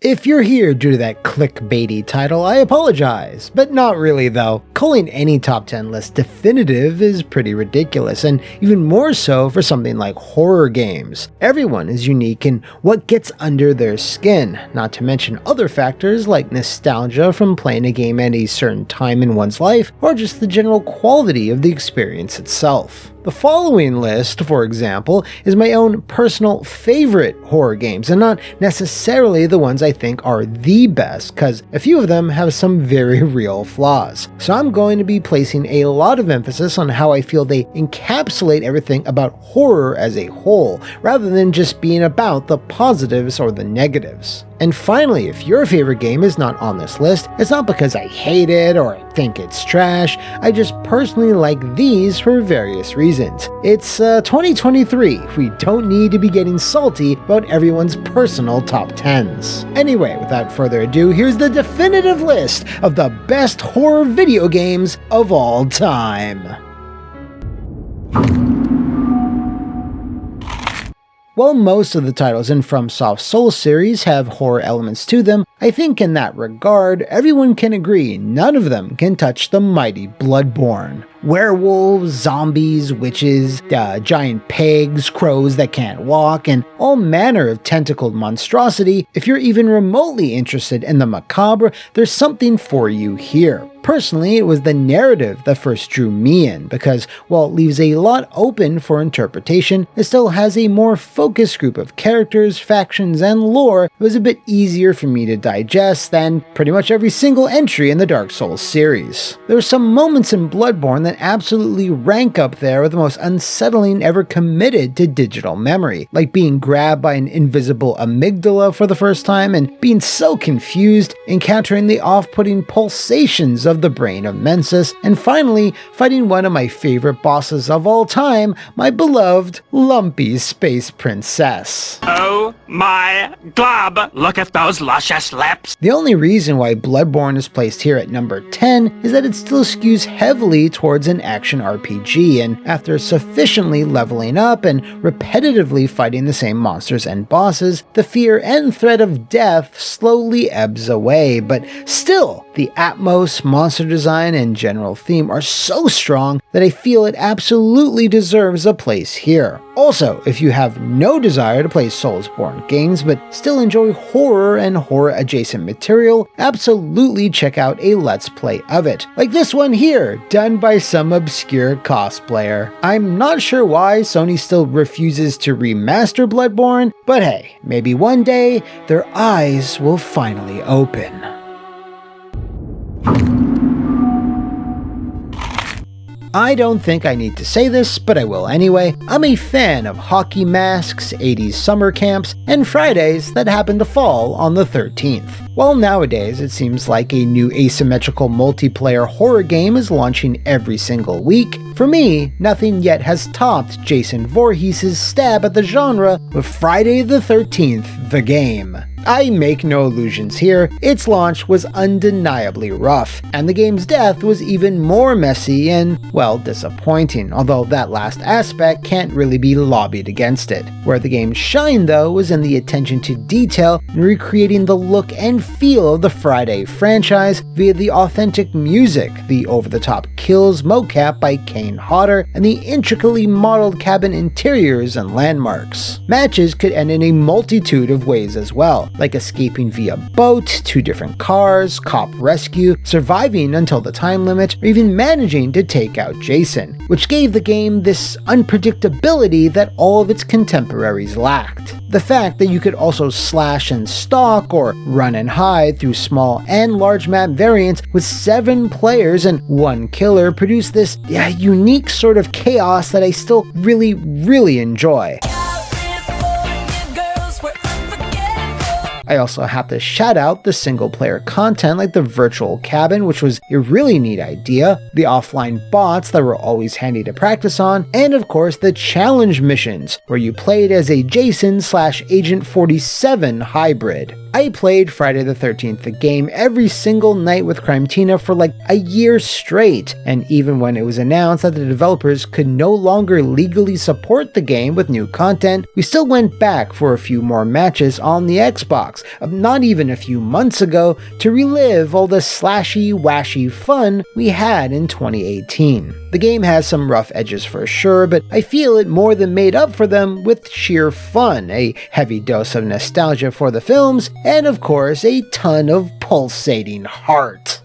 If you're here due to that clickbaity title, I apologize, but not really though. Calling any top 10 list definitive is pretty ridiculous, and even more so for something like horror games. Everyone is unique in what gets under their skin, not to mention other factors like nostalgia from playing a game at a certain time in one's life, or just the general quality of the experience itself. The following list, for example, is my own personal favorite horror games, and not necessarily the ones I think are the best, because a few of them have some very real flaws. So I'm going to be placing a lot of emphasis on how I feel they encapsulate everything about horror as a whole, rather than just being about the positives or the negatives. And finally, if your favorite game is not on this list, it's not because I hate it or I think it's trash, I just personally like these for various reasons. It's 2023, we don't need to be getting salty about everyone's personal top 10s. Anyway, without further ado, here's the definitive list of the best horror video games of all time. While most of the titles in FromSoft's Souls series have horror elements to them, I think in that regard, everyone can agree none of them can touch the mighty Bloodborne. Werewolves, zombies, witches, giant pigs, crows that can't walk, and all manner of tentacled monstrosity. If you're even remotely interested in the macabre, there's something for you here. Personally, it was the narrative that first drew me in, because while it leaves a lot open for interpretation, it still has a more focused group of characters, factions, and lore that was a bit easier for me to digest than pretty much every single entry in the Dark Souls series. There are some moments in Bloodborne that absolutely rank up there with the most unsettling ever committed to digital memory, like being grabbed by an invisible amygdala for the first time and being so confused, encountering the off-putting pulsations of the brain of Mensis, and finally fighting one of my favorite bosses of all time, my beloved Lumpy Space Princess. Oh my glob, look at those luscious lips. The only reason why Bloodborne is placed here at number 10 is that it still skews heavily towards an action RPG, and after sufficiently leveling up and repetitively fighting the same monsters and bosses, the fear and threat of death slowly ebbs away, but still, the Atmos, monster design, and general theme are so strong that I feel it absolutely deserves a place here. Also, if you have no desire to play Soulsborne games but still enjoy horror and horror-adjacent material, absolutely check out a Let's Play of it, like this one here, done by some obscure cosplayer. I'm not sure why Sony still refuses to remaster Bloodborne, but hey, maybe one day their eyes will finally open. I don't think I need to say this, but I will anyway. I'm a fan of hockey masks, 80s summer camps, and Fridays that happen to fall on the 13th. While nowadays it seems like a new asymmetrical multiplayer horror game is launching every single week, for me, nothing yet has topped Jason Voorhees' stab at the genre with Friday the 13th, the game. I make no illusions here, its launch was undeniably rough, and the game's death was even more messy and, well, disappointing, although that last aspect can't really be lobbied against it. Where the game shined though was in the attention to detail and recreating the look and feel of the Friday franchise via the authentic music, the over-the-top kills mocap by KNIGH, and the intricately modeled cabin interiors and landmarks. Matches could end in a multitude of ways as well, like escaping via boat, 2 different cars, cop rescue, surviving until the time limit, or even managing to take out Jason, which gave the game this unpredictability that all of its contemporaries lacked. The fact that you could also slash and stalk or run and hide through small and large map variants with 7 players and 1 killer produced this unique sort of chaos that I still really enjoy. I also have to shout out the single-player content like the virtual cabin, which was a really neat idea, the offline bots that were always handy to practice on, and of course the challenge missions, where you played as a Jason/Agent 47 hybrid. I played Friday the 13th, the game, every single night with Crimetina for like a year straight, and even when it was announced that the developers could no longer legally support the game with new content, we still went back for a few more matches on the Xbox, not even a few months ago, to relive all the slashy, washy fun we had in 2018. The game has some rough edges for sure, but I feel it more than made up for them with sheer fun, a heavy dose of nostalgia for the films, and of course a ton of pulsating heart.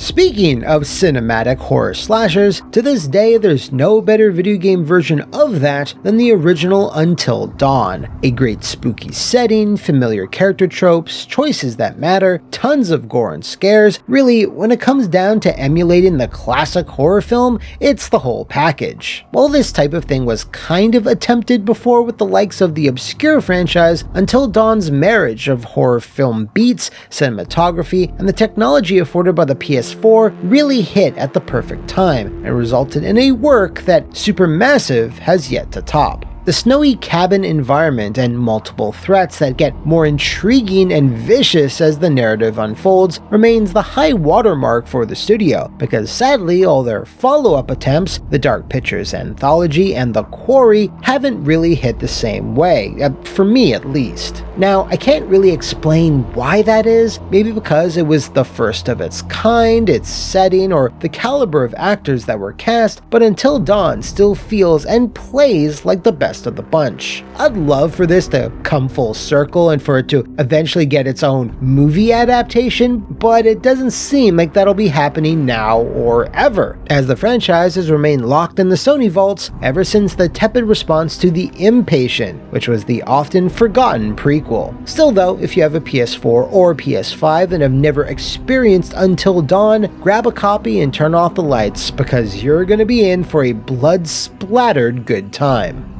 Speaking of cinematic horror slashers, to this day there's no better video game version of that than the original Until Dawn. A great spooky setting, familiar character tropes, choices that matter, tons of gore and scares. Really, when it comes down to emulating the classic horror film, it's the whole package. While this type of thing was kind of attempted before with the likes of the obscure franchise, Until Dawn's marriage of horror film beats, cinematography, and the technology afforded by the PS4 really hit at the perfect time and resulted in a work that Supermassive has yet to top. The snowy cabin environment and multiple threats that get more intriguing and vicious as the narrative unfolds remains the high watermark for the studio, because sadly all their follow-up attempts, The Dark Pictures Anthology and The Quarry, haven't really hit the same way, for me at least. Now, I can't really explain why that is, maybe because it was the first of its kind, its setting, or the caliber of actors that were cast, but Until Dawn still feels and plays like the best of the bunch. I'd love for this to come full circle and for it to eventually get its own movie adaptation, but it doesn't seem like that'll be happening now or ever, as the franchise has remained locked in the Sony vaults ever since the tepid response to The Impatient, which was the often forgotten prequel. Still though, if you have a PS4 or PS5 and have never experienced Until Dawn, grab a copy and turn off the lights, because you're gonna be in for a blood-splattered good time.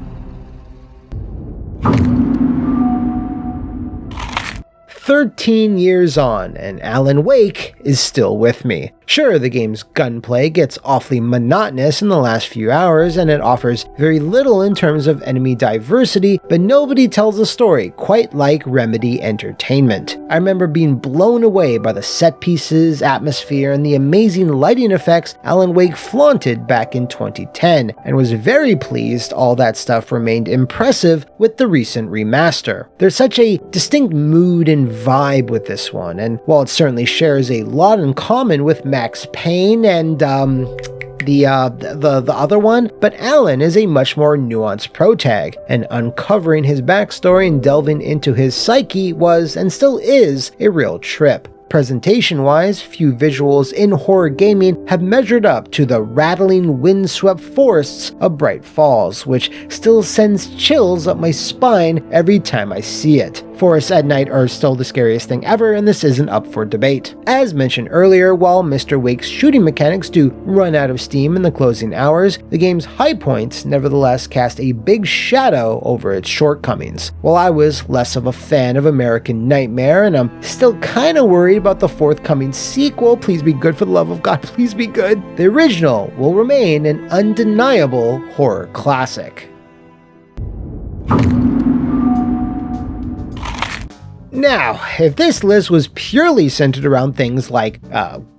13 years on, and Alan Wake is still with me. Sure, the game's gunplay gets awfully monotonous in the last few hours, and it offers very little in terms of enemy diversity, but nobody tells a story quite like Remedy Entertainment. I remember being blown away by the set pieces, atmosphere, and the amazing lighting effects Alan Wake flaunted back in 2010, and was very pleased all that stuff remained impressive with the recent remaster. There's such a distinct mood and vibe with this one, and while it certainly shares a lot in common with Max Payne and the other one, but Alan is a much more nuanced protag, and uncovering his backstory and delving into his psyche was, and still is, a real trip. Presentation-wise, few visuals in horror gaming have measured up to the rattling, windswept forests of Bright Falls, which still sends chills up my spine every time I see it. Forests at night are still the scariest thing ever, and this isn't up for debate. As mentioned earlier, while Mr. Wake's shooting mechanics do run out of steam in the closing hours, the game's high points nevertheless cast a big shadow over its shortcomings. While I was less of a fan of American Nightmare, and I'm still kinda worried about the forthcoming sequel, please be good for the love of God, please be good, the original will remain an undeniable horror classic. Now, if this list was purely centered around things like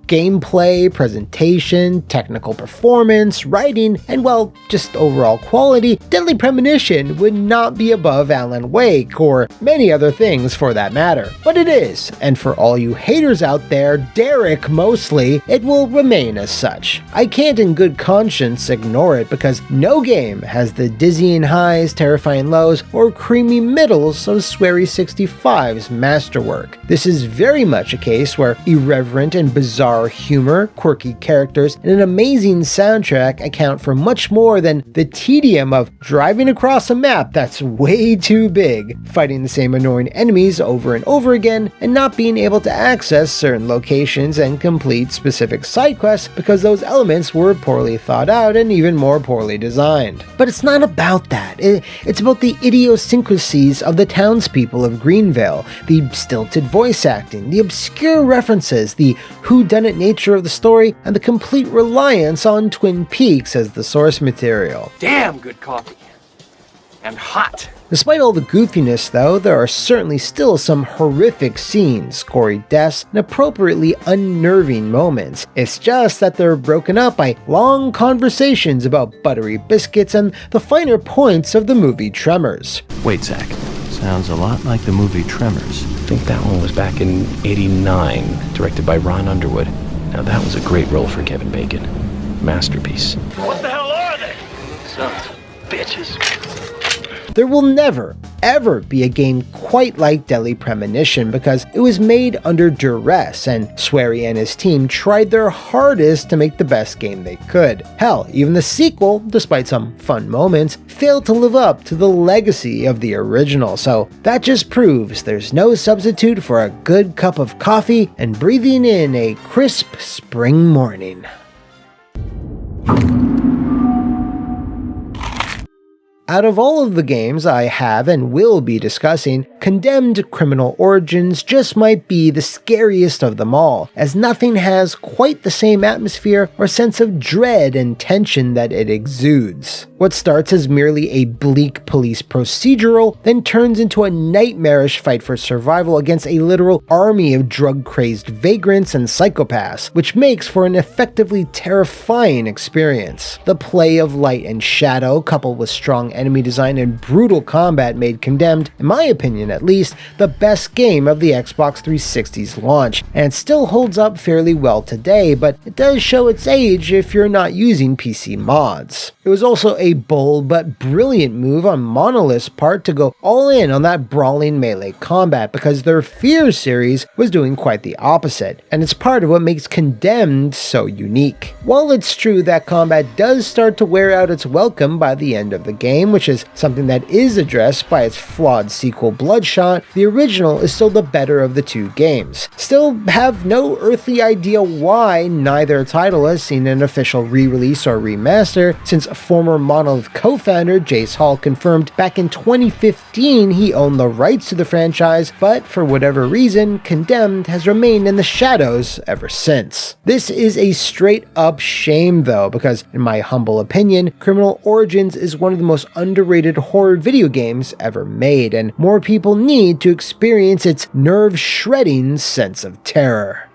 gameplay, presentation, technical performance, writing, and well, just overall quality, Deadly Premonition would not be above Alan Wake, or many other things for that matter. But it is, and for all you haters out there, Derek mostly, it will remain as such. I can't in good conscience ignore it, because no game has the dizzying highs, terrifying lows, or creamy middles of Swery 65's masterwork. This is very much a case where irreverent and bizarre humor, quirky characters, and an amazing soundtrack account for much more than the tedium of driving across a map that's way too big, fighting the same annoying enemies over and over again, and not being able to access certain locations and complete specific side quests because those elements were poorly thought out and even more poorly designed. But it's not about that. It's about the idiosyncrasies of the townspeople of Greenvale, the stilted voice acting, the obscure references, the whodunit nature of the story, and the complete reliance on Twin Peaks as the source material. Damn good coffee. and hot. Despite all the goofiness though, there are certainly still some horrific scenes, gory deaths, and appropriately unnerving moments. It's just that they're broken up by long conversations about buttery biscuits and the finer points of the movie Tremors. Wait, Zach. Sounds a lot like the movie Tremors. I think that one was back in '89, directed by Ron Underwood. Now that was a great role for Kevin Bacon. Masterpiece. What the hell are they? Sons of bitches. There will never, ever be a game quite like Deadly Premonition because it was made under duress, and Swery and his team tried their hardest to make the best game they could. Hell, even the sequel, despite some fun moments, failed to live up to the legacy of the original, so that just proves there's no substitute for a good cup of coffee and breathing in a crisp spring morning. Out of all of the games I have and will be discussing, Condemned Criminal Origins just might be the scariest of them all, as nothing has quite the same atmosphere or sense of dread and tension that it exudes. What starts as merely a bleak police procedural then turns into a nightmarish fight for survival against a literal army of drug-crazed vagrants and psychopaths, which makes for an effectively terrifying experience. The play of light and shadow, coupled with strong enemy design and brutal combat, made Condemned, in my opinion at least, the best game of the Xbox 360's launch, and it still holds up fairly well today, but it does show its age if you're not using PC mods. It was also a bold but brilliant move on Monolith's part to go all in on that brawling melee combat, because their Fear series was doing quite the opposite, and it's part of what makes Condemned so unique. While it's true that combat does start to wear out its welcome by the end of the game, which is something that is addressed by its flawed sequel Bloodshot, the original is still the better of the two games. Still have no earthly idea why neither title has seen an official re-release or remaster, since former Monolith co-founder Jace Hall confirmed back in 2015 he owned the rights to the franchise, but for whatever reason, Condemned has remained in the shadows ever since. This is a straight up shame though, because in my humble opinion, Criminal Origins is one of the most underrated horror video games ever made, and more people need to experience its nerve-shredding sense of terror.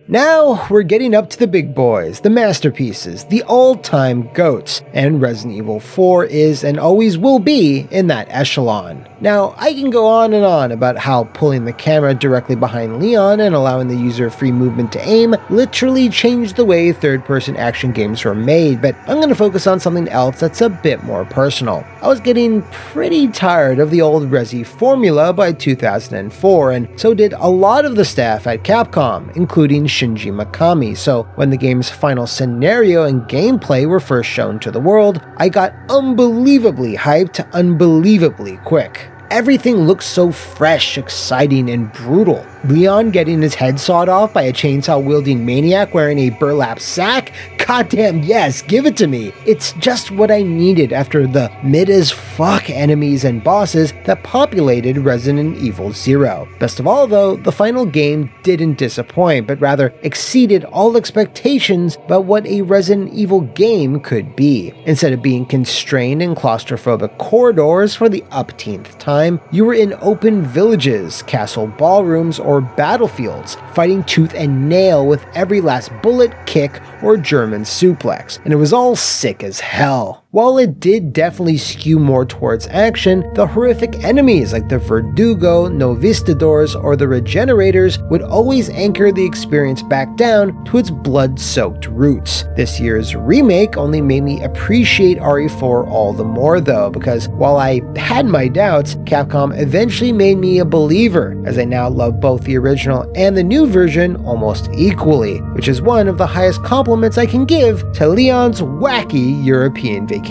Now, we're getting up to the big boys, the masterpieces, the all-time GOATs, and Resident Evil 4 is and always will be in that echelon. Now, I can go on and on about how pulling the camera directly behind Leon and allowing the user free movement to aim literally changed the way third-person action games were made, but I'm going to focus on something else that's a bit more personal. I was getting pretty tired of the old Resi formula by 2004, and so did a lot of the staff at Capcom, including Shinji Mikami, so when the game's final scenario and gameplay were first shown to the world, I got unbelievably hyped unbelievably quick. Everything looks so fresh, exciting, and brutal. Leon getting his head sawed off by a chainsaw-wielding maniac wearing a burlap sack? Goddamn yes, give it to me! It's just what I needed after the mid-as-fuck enemies and bosses that populated Resident Evil 0. Best of all though, the final game didn't disappoint, but rather exceeded all expectations about what a Resident Evil game could be. Instead of being constrained in claustrophobic corridors for the upteenth time, you were in open villages, castle ballrooms, or battlefields, fighting tooth and nail with every last bullet, kick, or German suplex, and it was all sick as hell. While it did definitely skew more towards action, the horrific enemies like the Verdugo, Novistadors, or the Regenerators would always anchor the experience back down to its blood-soaked roots. This year's remake only made me appreciate RE4 all the more though, because while I had my doubts, Capcom eventually made me a believer, as I now love both the original and the new version almost equally, which is one of the highest compliments I can give to Leon's wacky European vacation.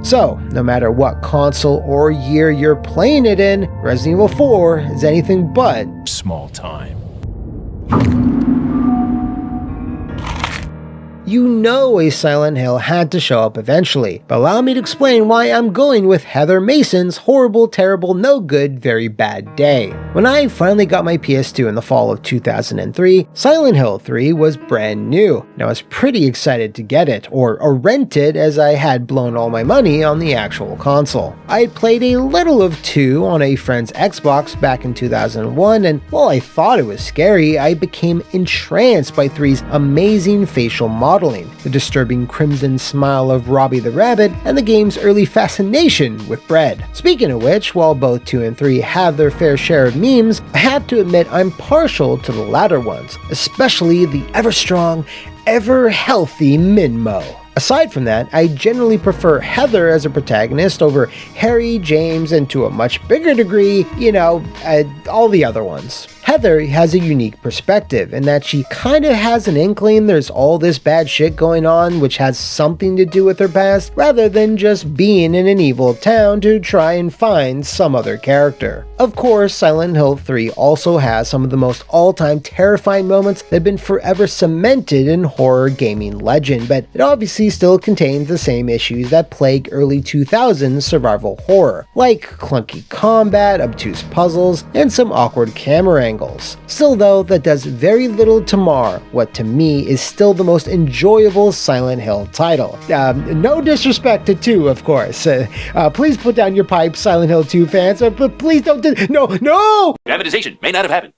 So, no matter what console or year you're playing it in, Resident Evil 4 is anything but small time. you know a Silent Hill had to show up eventually, but allow me to explain why I'm going with Heather Mason's Horrible, Terrible, No Good, Very Bad Day. When I finally got my PS2 in the fall of 2003, Silent Hill 3 was brand new, and I was pretty excited to get it, or rent it, as I had blown all my money on the actual console. I had played a little of 2 on a friend's Xbox back in 2001, and while I thought it was scary, I became entranced by 3's amazing facial modeling, the disturbing crimson smile of Robbie the Rabbit, and the game's early fascination with bread. Speaking of which, while both 2 and 3 have their fair share of memes, I have to admit I'm partial to the latter ones, especially the ever-strong, ever-healthy Minmo. Aside from that, I generally prefer Heather as a protagonist over Harry, James, and to a much bigger degree, all the other ones. Heather has a unique perspective in that she kind of has an inkling there's all this bad shit going on which has something to do with her past, rather than just being in an evil town to try and find some other character. Of course, Silent Hill 3 also has some of the most all-time terrifying moments that have been forever cemented in horror gaming legend, but it obviously still contains the same issues that plague early 2000s survival horror, like clunky combat, obtuse puzzles, and some awkward camera angles. Still though, that does very little to mar what to me is still the most enjoyable Silent Hill title. No disrespect to 2, of course. Please put down your pipes, Silent Hill 2 fans, but please don't no! Dramatization may not have happened.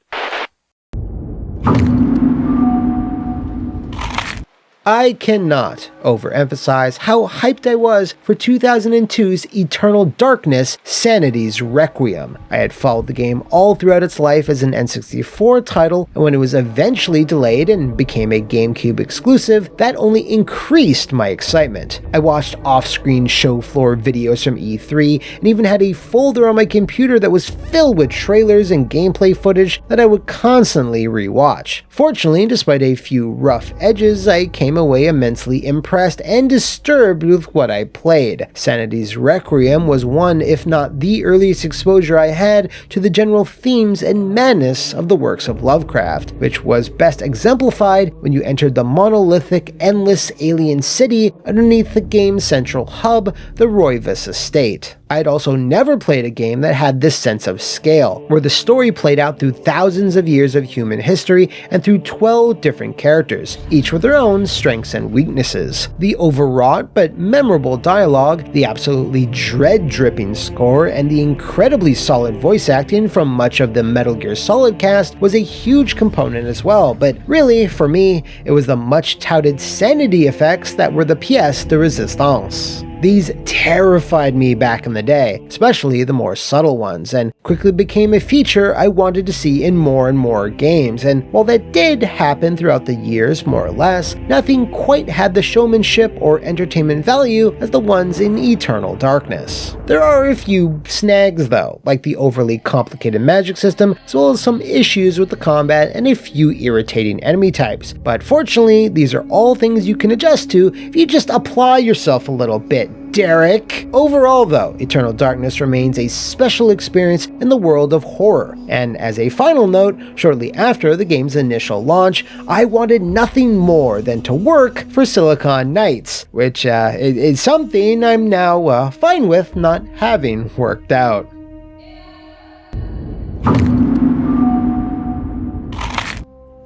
I cannot overemphasize how hyped I was for 2002's Eternal Darkness, Sanity's Requiem. I had followed the game all throughout its life as an N64 title, and when it was eventually delayed and became a GameCube exclusive, that only increased my excitement. I watched off-screen show floor videos from E3, and even had a folder on my computer that was filled with trailers and gameplay footage that I would constantly rewatch. Fortunately, despite a few rough edges, I came away immensely impressed and disturbed with what I played. Sanity's Requiem was one, if not the earliest exposure I had to the general themes and madness of the works of Lovecraft, which was best exemplified when you entered the monolithic, endless alien city underneath the game's central hub, the Roivas estate. I had also never played a game that had this sense of scale, where the story played out through thousands of years of human history and through 12 different characters, each with their own strengths and weaknesses. The overwrought but memorable dialogue, the absolutely dread-dripping score, and the incredibly solid voice acting from much of the Metal Gear Solid cast was a huge component as well, but really, for me, it was the much-touted sanity effects that were the pièce de résistance. These terrified me back in the day, especially the more subtle ones, and quickly became a feature I wanted to see in more and more games, and while that did happen throughout the years more or less, nothing quite had the showmanship or entertainment value as the ones in Eternal Darkness. There are a few snags though, like the overly complicated magic system, as well as some issues with the combat and a few irritating enemy types, but fortunately these are all things you can adjust to if you just apply yourself a little bit, Derek. Overall though, Eternal Darkness remains a special experience in the world of horror, and as a final note, shortly after the game's initial launch, I wanted nothing more than to work for Silicon Knights, which is something I'm now fine with not having worked out.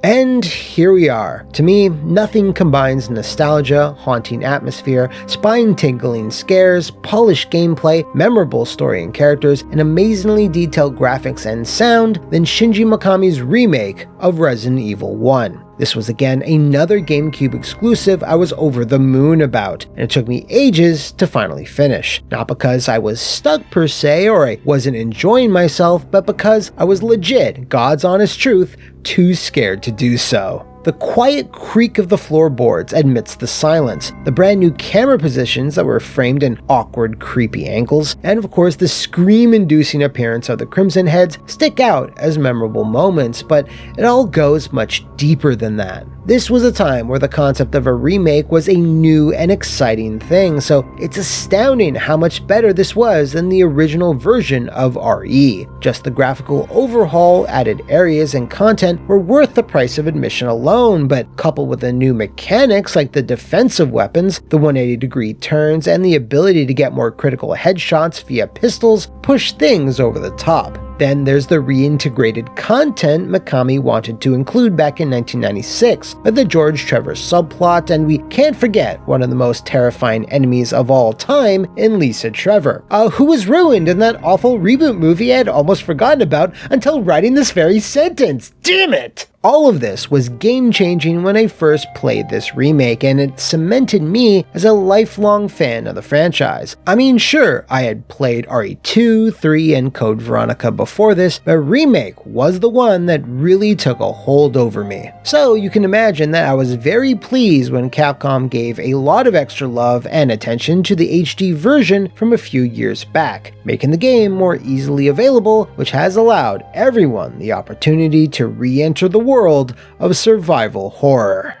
And here we are. To me, nothing combines nostalgia, haunting atmosphere, spine-tingling scares, polished gameplay, memorable story and characters, and amazingly detailed graphics and sound than Shinji Mikami's remake of Resident Evil 1. This was again another GameCube exclusive I was over the moon about, and it took me ages to finally finish. Not because I was stuck per se or I wasn't enjoying myself, but because I was legit, God's honest truth, too scared to do so. The quiet creak of the floorboards amidst the silence, the brand new camera positions that were framed in awkward, creepy angles, and of course the scream-inducing appearance of the Crimson Heads stick out as memorable moments, but it all goes much deeper than that. This was a time where the concept of a remake was a new and exciting thing, so it's astounding how much better this was than the original version of RE. Just the graphical overhaul, added areas, and content were worth the price of admission alone, but coupled with the new mechanics like the defensive weapons, the 180-degree turns, and the ability to get more critical headshots via pistols, push things over the top. Then there's the reintegrated content Mikami wanted to include back in 1996, like the George Trevor subplot, and we can't forget one of the most terrifying enemies of all time in Lisa Trevor, who was ruined in that awful reboot movie I had almost forgotten about until writing this very sentence. Damn it! All of this was game-changing when I first played this remake, and it cemented me as a lifelong fan of the franchise. I mean, sure, I had played RE2, 3, and Code Veronica before this, but Remake was the one that really took a hold over me. So you can imagine that I was very pleased when Capcom gave a lot of extra love and attention to the HD version from a few years back, making the game more easily available, which has allowed everyone the opportunity to re-enter the world of survival horror.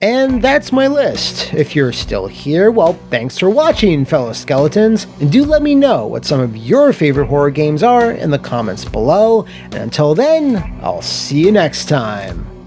And that's my list. If you're still here, well, thanks for watching, fellow skeletons, and do let me know what some of your favorite horror games are in the comments below, and until then, I'll see you next time.